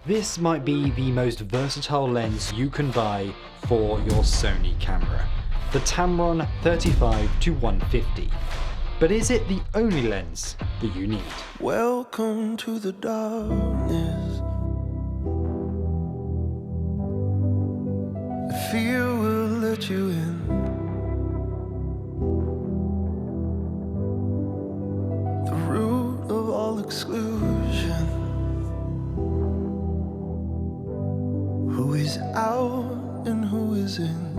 This might be the most versatile lens you can buy for your Sony camera, the Tamron 35-150. But is it the only lens that you need? Welcome to the darkness. Fear will let you in. The root of all exclusion. Who is out and who is in?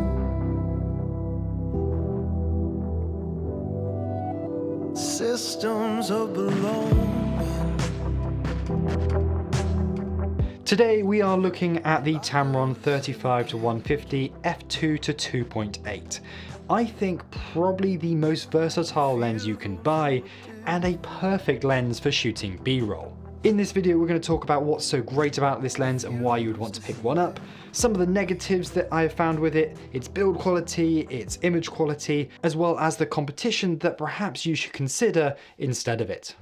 Systems of belonging. Today we are looking at the Tamron 35-150 f2-2.8. I think probably the most versatile lens you can buy and a perfect lens for shooting B-roll. In this video we're going to talk about what's so great about this lens and why you would want to pick one up, some of the negatives that I have found with it, its build quality, its image quality, as well as the competition that perhaps you should consider instead of it.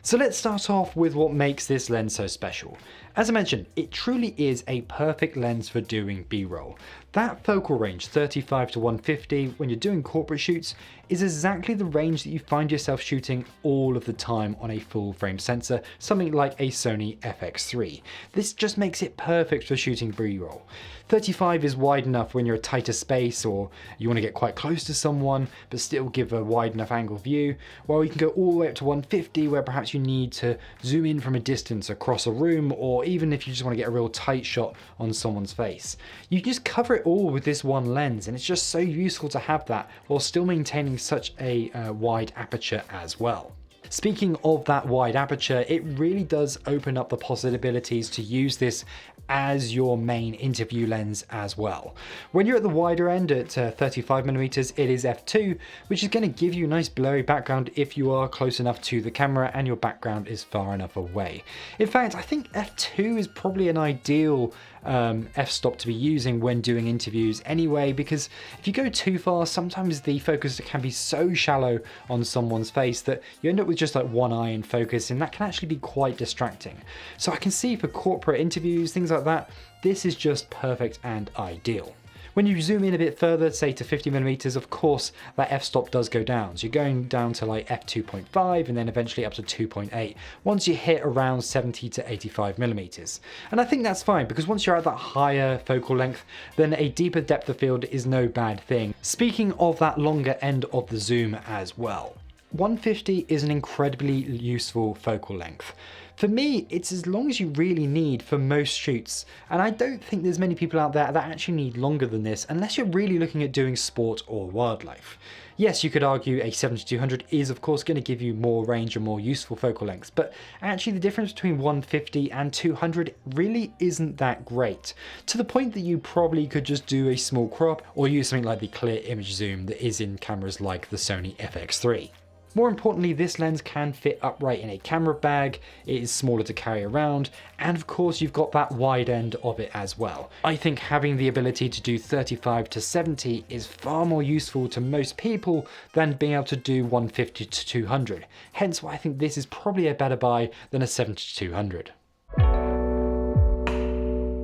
So let's start off with what makes this lens so special. As I mentioned, it truly is a perfect lens for doing B-roll. That focal range, 35-150, when you're doing corporate shoots, is exactly the range that you find yourself shooting all of the time on a full frame sensor, something like a Sony FX3. This just makes it perfect for shooting B-roll. 35 is wide enough when you're a tighter space or you want to get quite close to someone but still give a wide enough angle view, while you can go all the way up to 150 where perhaps you need to zoom in from a distance across a room, or even if you just want to get a real tight shot on someone's face. You can just cover it all with this one lens, and it's just so useful to have that while still maintaining such a wide aperture as well. Speaking of that wide aperture, it really does open up the possibilities to use this as your main interview lens as well. When you're at the wider end at 35mm, it is f2, which is going to give you a nice blurry background if you are close enough to the camera and your background is far enough away. In fact, I think f2 is probably an ideal f-stop to be using when doing interviews anyway, because if you go too far, sometimes the focus can be so shallow on someone's face that you end up with just like one eye in focus, and that can actually be quite distracting. So I can see for corporate interviews, things like that, this is just perfect and ideal. When you zoom in a bit further, say to 50mm, of course that f-stop does go down. So you're going down to like f2.5 and then eventually up to 2.8 once you hit around 70 to 85mm. And I think that's fine, because once you're at that higher focal length, then a deeper depth of field is no bad thing. Speaking of that longer end of the zoom as well, 150 is an incredibly useful focal length. For me, it's as long as you really need for most shoots, and I don't think there's many people out there that actually need longer than this unless you're really looking at doing sport or wildlife. Yes, you could argue a 70-200 is of course going to give you more range and more useful focal lengths, but actually the difference between 150 and 200 really isn't that great, to the point that you probably could just do a small crop or use something like the clear image zoom that is in cameras like the Sony FX3. More importantly, this lens can fit upright in a camera bag, it is smaller to carry around, and of course you've got that wide end of it as well. I think having the ability to do 35 to 70 is far more useful to most people than being able to do 150 to 200, hence why I think this is probably a better buy than a 70-200.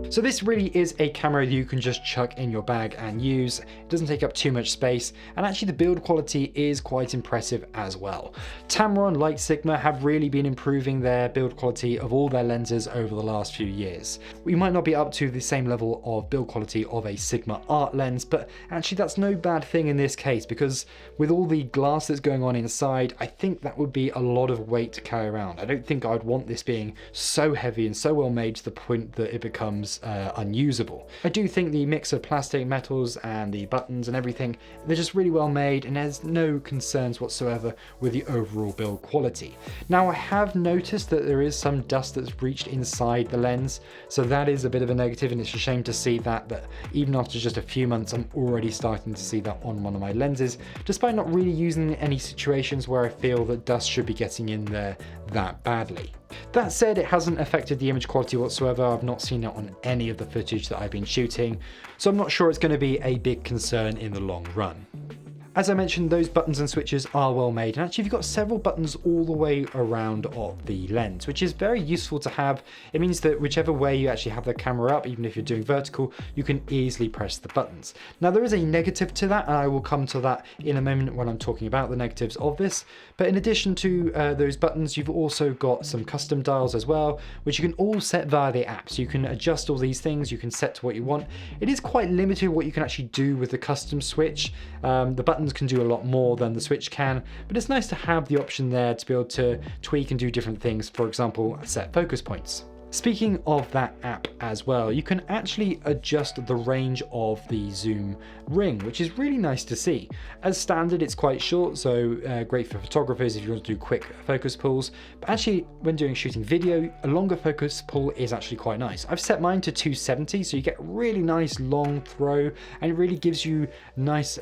So this really is a camera you can just chuck in your bag and use. It doesn't take up too much space, and actually the build quality is quite impressive as well. Tamron, like Sigma, have really been improving their build quality of all their lenses over the last few years. We might not be up to the same level of build quality of a Sigma art lens, but actually that's no bad thing in this case, because with all the glass that's going on inside, I think that would be a lot of weight to carry around. I don't think I'd want this being so heavy and so well made to the point that it becomes unusable. I do think the mix of plastic, metals and the buttons and everything, they're just really well made, and there's no concerns whatsoever with the overall build quality. Now I have noticed that there is some dust that's reached inside the lens, so that is a bit of a negative, and it's a shame to see that, but even after just a few months I'm already starting to see that on one of my lenses, despite not really using any situations where I feel that dust should be getting in there that badly. That said, it hasn't affected the image quality whatsoever. I've not seen it on any of the footage that I've been shooting, so I'm not sure it's going to be a big concern in the long run. As I mentioned, those buttons and switches are well made, and actually you've got several buttons all the way around of the lens, which is very useful to have. It means that whichever way you actually have the camera up, even if you're doing vertical, you can easily press the buttons. Now there is a negative to that, and I will come to that in a moment when I'm talking about the negatives of this, but in addition to those buttons, you've also got some custom dials as well, which you can all set via the app. So you can adjust all these things, you can set to what you want. It is quite limited what you can actually do with the custom switch. The buttons can do a lot more than the switch can, but it's nice to have the option there to be able to tweak and do different things, for example, set focus points. Speaking of that app as well, you can actually adjust the range of the zoom ring, which is really nice to see. As standard, it's quite short, so great for photographers if you want to do quick focus pulls. But actually, when doing shooting video, a longer focus pull is actually quite nice. I've set mine to 270, so you get a really nice long throw, and it really gives you nice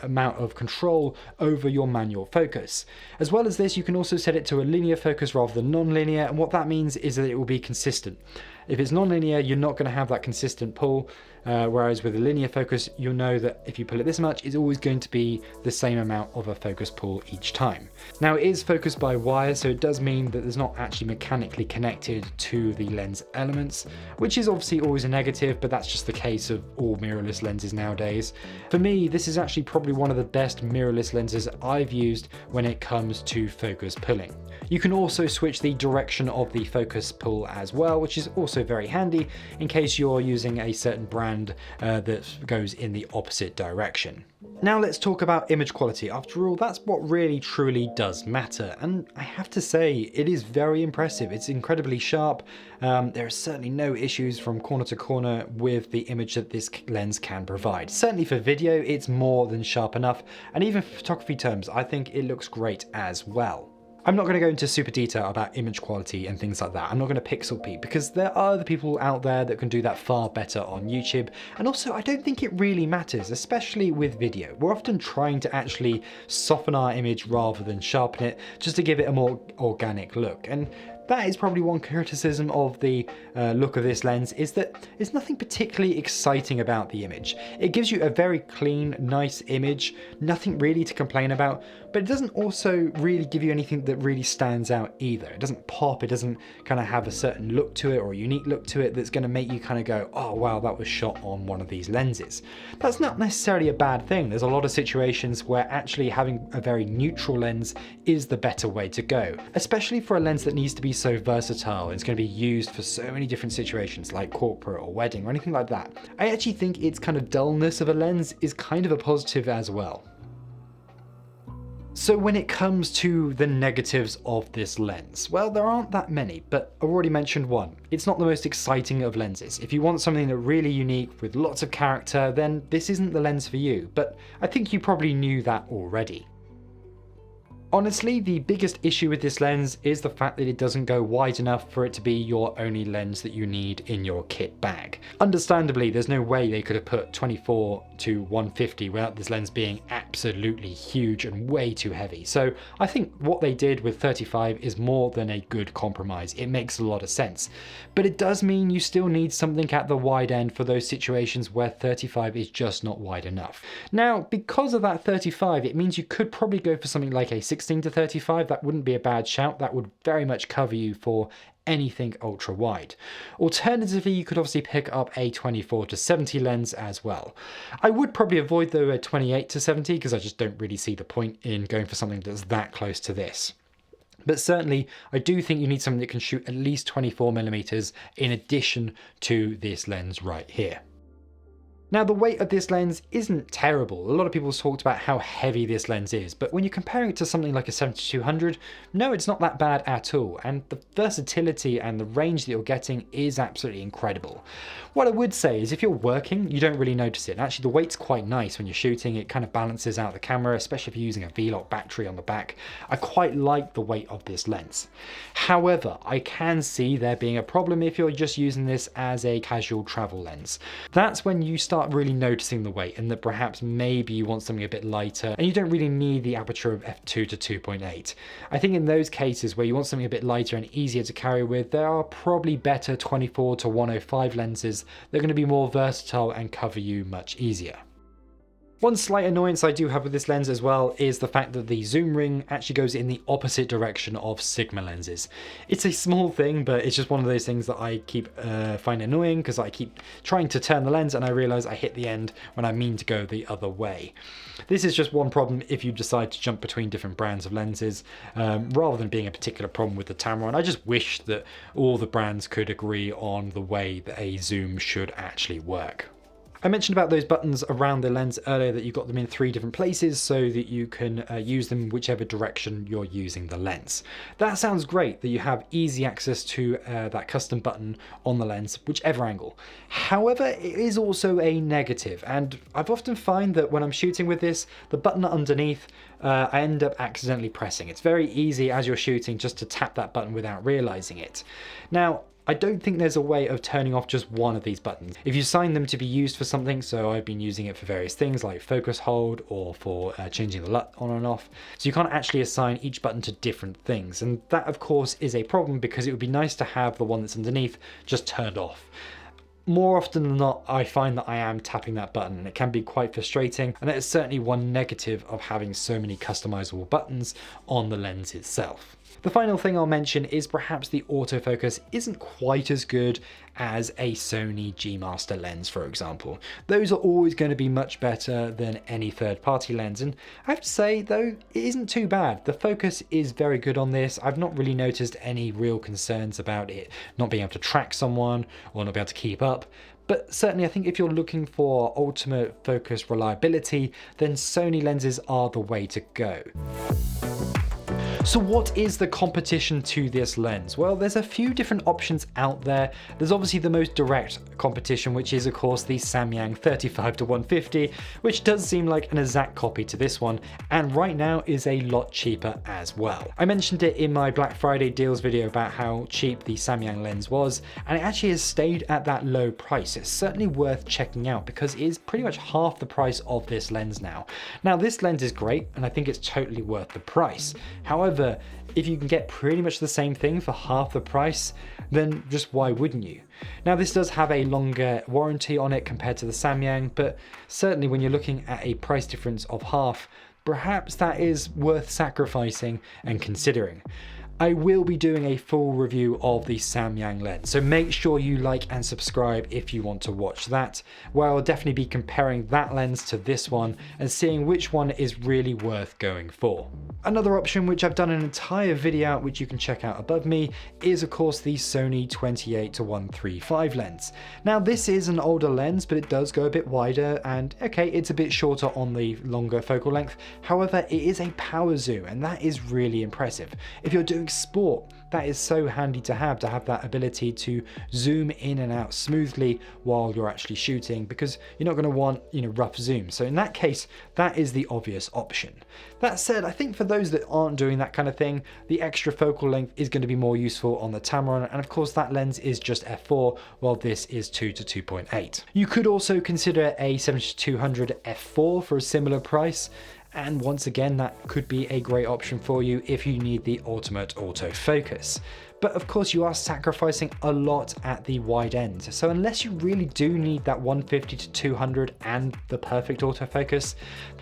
amount of control over your manual focus. As well as this, you can also set it to a linear focus rather than non-linear, and what that means is that it will be consistent. If it's non-linear, you're not going to have that consistent pull, whereas with a linear focus, you'll know that if you pull it this much, it's always going to be the same amount of a focus pull each time. Now it is focused by wire, so it does mean that there's not actually mechanically connected to the lens elements, which is obviously always a negative, but that's just the case of all mirrorless lenses nowadays. For me, this is actually probably one of the best mirrorless lenses I've used when it comes to focus pulling. You can also switch the direction of the focus pull as well, which is also very handy in case you're using a certain brand that goes in the opposite direction. Now let's talk about image quality. After all, that's what really truly does matter, and I have to say it is very impressive. It's incredibly sharp. There are certainly no issues from corner to corner with the image that this lens can provide. Certainly for video, it's more than sharp enough, and even for photography terms, I think it looks great as well. I'm not going to go into super detail about image quality and things like that. I'm not going to pixel peep because there are other people out there that can do that far better on YouTube. And also, I don't think it really matters, especially with video. We're often trying to actually soften our image rather than sharpen it, just to give it a more organic look. And that is probably one criticism of the look of this lens, is that there's nothing particularly exciting about the image. It gives you a very clean, nice image, nothing really to complain about, but it doesn't also really give you anything that really stands out either. It doesn't pop, it doesn't kind of have a certain look to it or a unique look to it that's going to make you kind of go, oh wow, that was shot on one of these lenses. That's not necessarily a bad thing. There's a lot of situations where actually having a very neutral lens is the better way to go, especially for a lens that needs to be so versatile and it's going to be used for so many different situations like corporate or wedding or anything like that. I actually think its kind of dullness of a lens is kind of a positive as well. So when it comes to the negatives of this lens, well, there aren't that many, but I've already mentioned one. It's not the most exciting of lenses. If you want something that's really unique with lots of character, then this isn't the lens for you, but I think you probably knew that already. Honestly, the biggest issue with this lens is the fact that it doesn't go wide enough for it to be your only lens that you need in your kit bag. Understandably, there's no way they could have put 24-150 without this lens being absolutely huge and way too heavy. So I think what they did with 35 is more than a good compromise. It makes a lot of sense. But it does mean you still need something at the wide end for those situations where 35 is just not wide enough. Now, because of that 35, it means you could probably go for something like a 16-35, that wouldn't be a bad shout. That would very much cover you for anything ultra wide. Alternatively, you could obviously pick up a 24-70 lens as well. I would probably avoid though a 28-70 because I just don't really see the point in going for something that's that close to this. But certainly, I do think you need something that can shoot at least 24mm in addition to this lens right here. Now, the weight of this lens isn't terrible. A lot of people have talked about how heavy this lens is, but when you're comparing it to something like a 70-200, no, it's not that bad at all. And the versatility and the range that you're getting is absolutely incredible. What I would say is if you're working, you don't really notice it. And actually, the weight's quite nice when you're shooting. It kind of balances out the camera, especially if you're using a V-Lock battery on the back. I quite like the weight of this lens. However, I can see there being a problem if you're just using this as a casual travel lens. That's when you start really noticing the weight and that perhaps maybe you want something a bit lighter and you don't really need the aperture of f2-2.8. I think in those cases where you want something a bit lighter and easier to carry with, there are probably better 24-105 lenses that are going to be more versatile and cover you much easier. One slight annoyance I do have with this lens as well is the fact that the zoom ring actually goes in the opposite direction of Sigma lenses. It's a small thing, but it's just one of those things that I keep find annoying because I keep trying to turn the lens and I realize I hit the end when I mean to go the other way. This is just one problem if you decide to jump between different brands of lenses, rather than being a particular problem with the Tamron. I just wish that all the brands could agree on the way that a zoom should actually work. I mentioned about those buttons around the lens earlier, that you got them in 3 different places so that you can use them whichever direction you're using the lens. That sounds great that you have easy access to that custom button on the lens, whichever angle. However, it is also a negative, and I've often find that when I'm shooting with this, the button underneath, I end up accidentally pressing. It's very easy as you're shooting just to tap that button without realizing it. Now, I don't think there's a way of turning off just one of these buttons. If you assign them to be used for something, so I've been using it for various things like focus hold or for changing the LUT on and off, so you can't actually assign each button to different things. And that of course is a problem because it would be nice to have the one that's underneath just turned off. More often than not, I find that I am tapping that button and it can be quite frustrating, and that is certainly one negative of having so many customizable buttons on the lens itself. The final thing I'll mention is perhaps the autofocus isn't quite as good as a Sony G-Master lens, for example. Those are always going to be much better than any third-party lens, and I have to say though, it isn't too bad. The focus is very good on this. I've not really noticed any real concerns about it not being able to track someone or not be able to keep up. But certainly I think if you're looking for ultimate focus reliability, then Sony lenses are the way to go. So what is the competition to this lens? Well, there's a few different options out there. There's obviously the most direct competition, which is of course the Samyang 35-150, which does seem like an exact copy to this one, and right now is a lot cheaper as well. I mentioned it in my Black Friday deals video about how cheap the Samyang lens was, and it actually has stayed at that low price. It's certainly worth checking out because it is pretty much half the price of this lens now. Now this lens is great, and I think it's totally worth the price. However, if you can get pretty much the same thing for half the price, then just why wouldn't you? Now this does have a longer warranty on it compared to the Samyang, but certainly when you're looking at a price difference of half, perhaps that is worth sacrificing and considering. I will be doing a full review of the Samyang lens, so make sure you like and subscribe if you want to watch that, where I'll definitely be comparing that lens to this one and seeing which one is really worth going for. Another option, which I've done an entire video which you can check out above me, is of course the Sony 28-135 lens. Now this is an older lens, but it does go a bit wider, and okay, it's a bit shorter on the longer focal length. However, it is a power zoom, and that is really impressive. If you're doing sport, that is so handy to have that ability to zoom in and out smoothly while you're actually shooting, because you're not going to want, rough zoom. So in that case, that is the obvious option. That said, I think for those that aren't doing that kind of thing, the extra focal length is going to be more useful on the Tamron, and of course that lens is just f4 while this is 2-2.8. You could also consider a 70-200 f4 for a similar price. And once again, that could be a great option for you if you need the ultimate autofocus. But of course you are sacrificing a lot at the wide end. So unless you really do need that 150-200 and the perfect autofocus,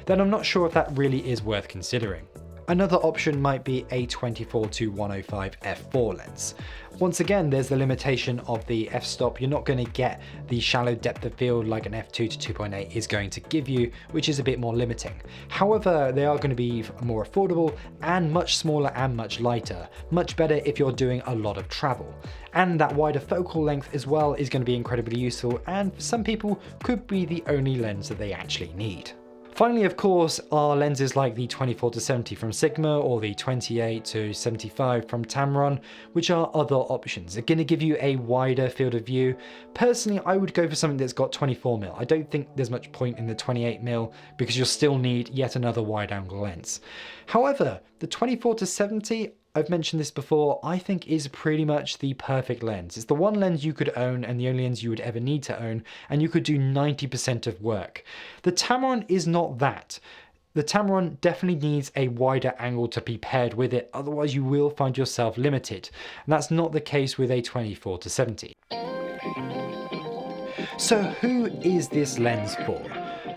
then I'm not sure if that really is worth considering. Another option might be a 24-105 f4 lens. Once again, there's the limitation of the f-stop. You're not going to get the shallow depth of field like an f2-2.8 is going to give you, which is a bit more limiting. However, they are going to be more affordable and much smaller and much lighter. Much better if you're doing a lot of travel. And that wider focal length as well is going to be incredibly useful, and for some people could be the only lens that they actually need. Finally, of course, are lenses like the 24-70 from Sigma or the 28-75 from Tamron, which are other options. They're going to give you a wider field of view. Personally, I would go for something that's got 24mm. I don't think there's much point in the 28mm because you'll still need yet another wide-angle lens. However, the 24-70, I've mentioned this before, I think is pretty much the perfect lens. It's the one lens you could own and the only lens you would ever need to own, and you could do 90% of work. The Tamron is not that. The Tamron definitely needs a wider angle to be paired with it, otherwise you will find yourself limited. And that's not the case with a 24-70. So who is this lens for?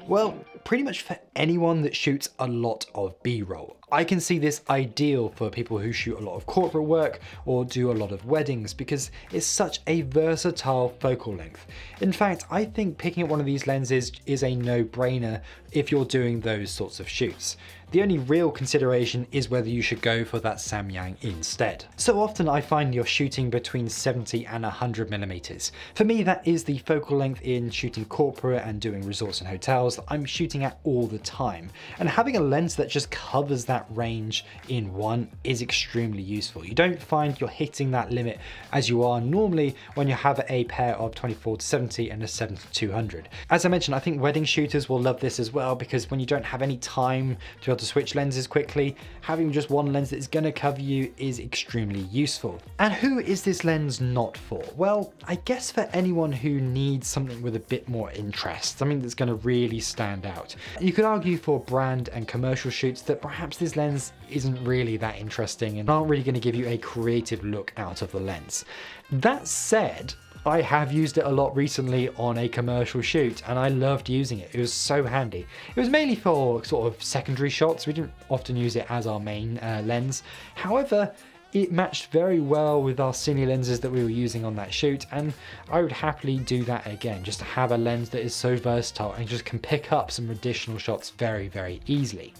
Well, pretty much for anyone that shoots a lot of B-roll. I can see this ideal for people who shoot a lot of corporate work or do a lot of weddings because it's such a versatile focal length. In fact, I think picking up one of these lenses is a no-brainer if you're doing those sorts of shoots. The only real consideration is whether you should go for that Samyang instead. So often I find you're shooting between 70 and 100mm. For me, that is the focal length in shooting corporate and doing resorts and hotels that I'm shooting at all the time. And having a lens that just covers that range in one is extremely useful. You don't find you're hitting that limit as you are normally when you have a pair of 24-70 and a 70-200. As I mentioned, I think wedding shooters will love this as well because when you don't have any time to be able to switch lenses quickly, having just one lens that is going to cover you is extremely useful. And who is this lens not for? Well, I guess for anyone who needs something with a bit more interest, something that's going to really stand out. You could argue for brand and commercial shoots that perhaps this lens isn't really that interesting and aren't really going to give you a creative look out of the lens. That said, I have used it a lot recently on a commercial shoot and I loved using it. It was so handy. It was mainly for sort of secondary shots. We didn't often use it as our main lens. However, it matched very well with our cine lenses that we were using on that shoot, and I would happily do that again, just to have a lens that is so versatile and just can pick up some additional shots very, very easily.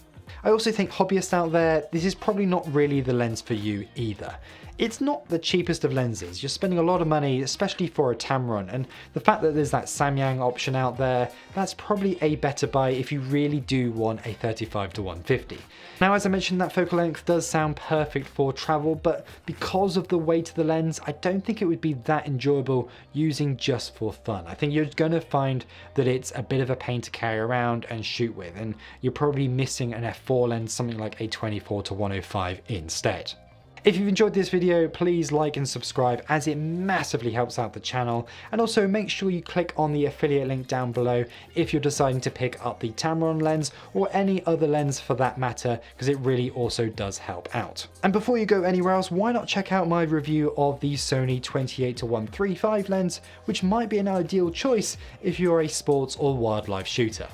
I also think hobbyists out there, this is probably not really the lens for you either. It's not the cheapest of lenses, you're spending a lot of money, especially for a Tamron, and the fact that there's that Samyang option out there, that's probably a better buy if you really do want a 35-150. Now, as I mentioned, that focal length does sound perfect for travel, but because of the weight of the lens, I don't think it would be that enjoyable using just for fun. I think you're going to find that it's a bit of a pain to carry around and shoot with, and you're probably missing an f4 lens, something like a 24-105 instead. If you've enjoyed this video, please like and subscribe as it massively helps out the channel, and also make sure you click on the affiliate link down below if you're deciding to pick up the Tamron lens or any other lens for that matter, because it really also does help out. And before you go anywhere else, why not check out my review of the SONY 28-135 lens, which might be an ideal choice if you're a sports or wildlife shooter.